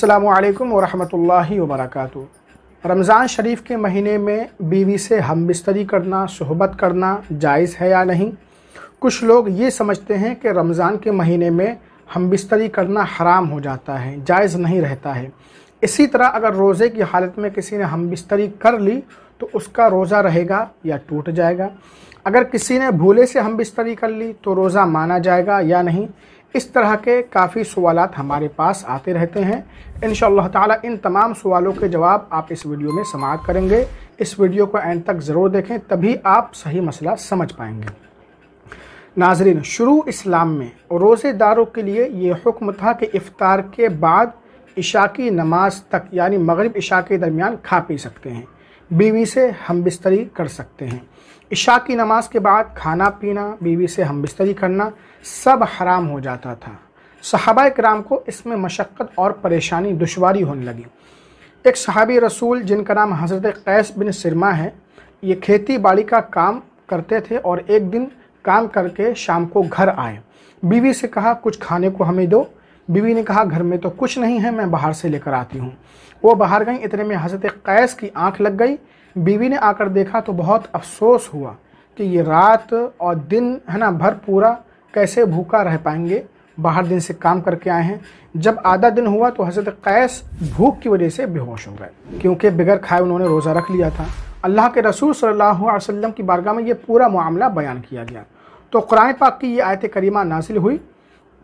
अस्सलामुअलैकुम वरहमतुल्लाहि वबरकातुहू। रमज़ान शरीफ के महीने में बीवी से हमबिस्तरी करना, सोहबत करना जायज़ है या नहीं। कुछ लोग ये समझते हैं कि रमज़ान के महीने में हमबिस्तरी करना हराम हो जाता है, जायज़ नहीं रहता है। इसी तरह अगर रोज़े की हालत में किसी ने हमबिस्तरी कर ली तो उसका रोज़ा रहेगा या टूट जाएगा। अगर किसी ने भूले से हमबिस्तरी कर ली तो रोज़ा माना जाएगा या नहीं। इस तरह के काफ़ी सवालात हमारे पास आते रहते हैं। इंशाअल्लाह ताला इन तमाम सवालों के जवाब आप इस वीडियो में समाअत करेंगे। इस वीडियो को एंड तक ज़रूर देखें, तभी आप सही मसला समझ पाएंगे। नाज़रीन, शुरू इस्लाम में रोज़ेदारों के लिए ये हुक्म था कि इफ्तार के बाद इशा की नमाज तक यानी मगरिब इशा के दरमियान खा पी सकते हैं, बीवी से हमबिस्तरी कर सकते हैं। इशा की नमाज के बाद खाना पीना, बीवी से हमबिस्तरी करना सब हराम हो जाता था। सहाबा किराम को इसमें मशक्क़त और परेशानी, दुश्वारी होने लगी। एक सहाबी रसूल जिनका नाम हज़रत कैस बिन सिरमा है, ये खेती बाड़ी का काम करते थे और एक दिन काम करके शाम को घर आए। बीवी से कहा कुछ खाने को हमें दो। बीवी ने कहा घर में तो कुछ नहीं है, मैं बाहर से लेकर आती हूँ। वो बाहर गई, इतने में हज़रत कैस की आंख लग गई। बीवी ने आकर देखा तो बहुत अफसोस हुआ कि ये रात और दिन है ना भर पूरा कैसे भूखा रह पाएंगे, बाहर दिन से काम करके आए हैं। जब आधा दिन हुआ तो हज़रत कैस भूख की वजह से बेहोश हो गए, क्योंकि बगैर खाए उन्होंने रोज़ा रख लिया था। अल्लाह के रसूल सल्लल्लाहु अलैहि वसल्लम की बारगाह में ये पूरा मामला बयान किया गया तो कुरान पाक की ये आयत करीमा नाजिल हुई,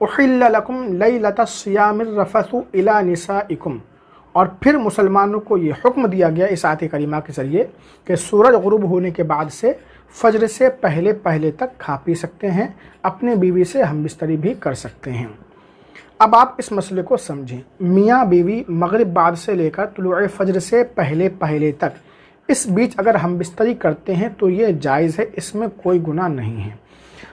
उहिल्ल लकुम लैलतस सियामिर रफ़सु इला निसाइकुम। और फिर मुसलमानों को ये हुक्म दिया गया इस आयत करीमा के ज़रिए कि सूरज गुरूब होने के बाद से फजर से पहले पहले तक खा पी सकते हैं, अपने बीवी से हमबिस्तरी भी कर सकते हैं। अब आप इस मसले को समझें। मियाँ बीवी मगरिब बाद से लेकर तुलूए फजर से पहले पहले तक इस बीच अगर हमबिस्तरी करते हैं तो ये जायज़ है, इसमें कोई गुनाह नहीं है।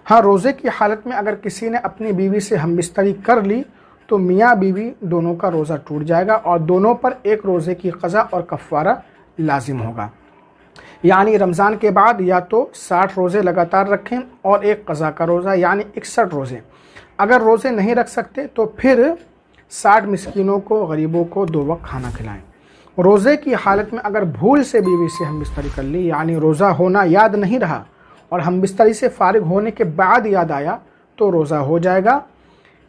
हाँ, रोज़े की हालत में अगर किसी ने अपनी बीवी से हमबिस्तरी कर ली तो मियाँ बीवी दोनों का रोज़ा टूट जाएगा और दोनों पर एक रोज़े की क़ज़ा और कफ़ारा लाजिम होगा। यानी रमज़ान के बाद या तो 60 रोज़े लगातार रखें और एक क़ज़ा का रोज़ा यानी 61 रोज़े। अगर रोज़े नहीं रख सकते तो फिर 60 मिस्कीनों को, गरीबों को 2 वक्त खाना खिलाएं। रोज़े की हालत में अगर भूल से बीवी से हमबिस्तरी कर ली यानी रोज़ा होना याद नहीं रहा और हमबिस्तरी से फारिग होने के बाद याद आया तो रोज़ा हो जाएगा,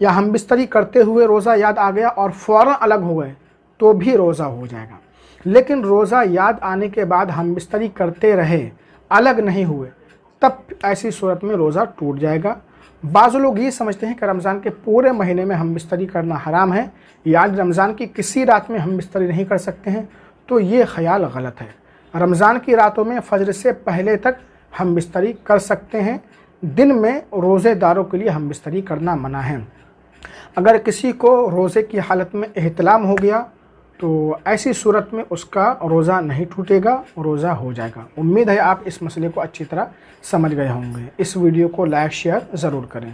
या हमबिस्तरी करते हुए रोज़ा याद आ गया और फ़ौरन अलग हो गए तो भी रोज़ा हो जाएगा। लेकिन रोज़ा याद आने के बाद हमबिस्तरी करते रहे, अलग नहीं हुए, तब ऐसी सूरत में रोज़ा टूट जाएगा। बाज़ लोग ये समझते हैं कि रमज़ान के पूरे महीने में हमबिस्तरी करना हराम है, यानी रमज़ान की किसी रात में हमबिस्तरी नहीं कर सकते हैं, तो ये ख्याल गलत है। रमज़ान की रातों में फजर से पहले तक हमबिस्तरी कर सकते हैं। दिन में रोज़ेदारों के लिए हमबिस्तरी करना मना है। अगर किसी को रोज़े की हालत में एहतलाम हो गया तो ऐसी सूरत में उसका रोज़ा नहीं टूटेगा, रोज़ा हो जाएगा। उम्मीद है आप इस मसले को अच्छी तरह समझ गए होंगे। इस वीडियो को लाइक शेयर ज़रूर करें।